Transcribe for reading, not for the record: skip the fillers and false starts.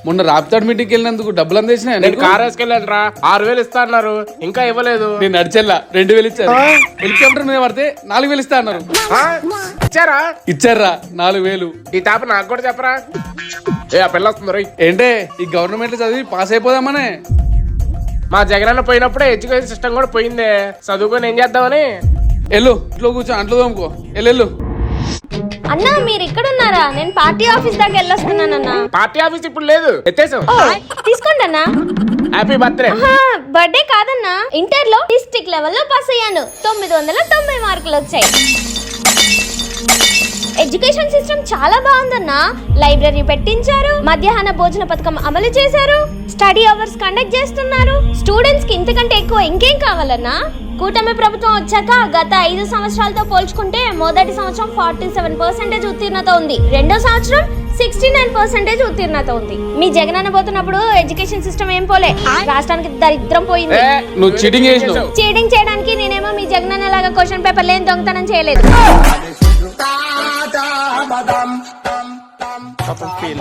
మొన్న రాప్తాడ్ మీటింగ్ వెళ్ళినందుకు డబ్బులు అందేసినా నేను కార్ వేసుకెళ్ళాను రా, 6,000 ఇస్తా అన్నారు, ఇంకా ఇవ్వలేదు. నేను నడిచెల్లా 2,000 ఇచ్చారు. హెలికాప్టర్ మీద పడితే 4,000 ఇస్తా అన్నారు. ఇచ్చారా? ఇచ్చారా 4,000. ఈ తాప నాకు కూడా చెప్పరా. ఏ ఆ పిల్ల వస్తుంది రోయ్. ఏంటే ఈ గవర్నమెంట్ చదివి పాస్ అయిపోదామనే. మా జగనన్న పోయినప్పుడే ఎడ్యుకేషన్ సిస్టమ్ కూడా పోయిందే, చదువుకొని ఏం చేద్దామని. ఎల్లు ఇంట్లో కూర్చో, అంట్లో తోముకో. ఎల్లు అన్నా మీరు ఇక్కడ ఉన్నారా? నేను పార్టీ ఆఫీస్ దాకా వెళ్ళొస్తున్నానన్నా. పార్టీ ఆఫీస్ ఇప్పుడు లేదు, ఎత్తేసాం. తీసుకోండి అన్నా. Happy birthday. బర్త్డే కాదన్నా, ఇంటర్ లో డిస్ట్రిక్ట్ లెవెల్లో పాస్ అయ్యాను. 990 మార్కులు వచ్చాయి. ఎడ్యుకేషన్ సిస్టమ్ చాలా బాగుందన్నా. లైబ్రరీ పెట్టించారు, మధ్యాహ్న భోజన పథకం అమలు చేశారు, స్టడీ అవర్స్ కండక్ట్ చేస్తున్నారు. స్టూడెంట్స్ కి ఇంతకంటే ఎక్కువ ఇంకేం కావాలన్నా? కూటమి ప్రభుత్వం వచ్చాక గత 5 సంవత్సరాలతో పోల్చుకుంటే మొదటి సంవత్సరం 47% ఉత్తీర్ణత ఉంది, రెండో సంవత్సరం 69% ఉత్తీర్ణత ఉంది. మీ జగనన్న పోతున్నప్పుడు ఎడ్యుకేషన్ సిస్టమ్ ఏం పోలే, రాష్ట్రానికి దరిద్రం పోయింది. నువ్వు చీటింగ్ చేసినావు. చీటింగ్ చేయడానికి నేనేమో మీ జగనన్న లాగా క్వశ్చన్ పేపర్ లేని దొంగతనం చేయలేదు. పాపం ఫీల్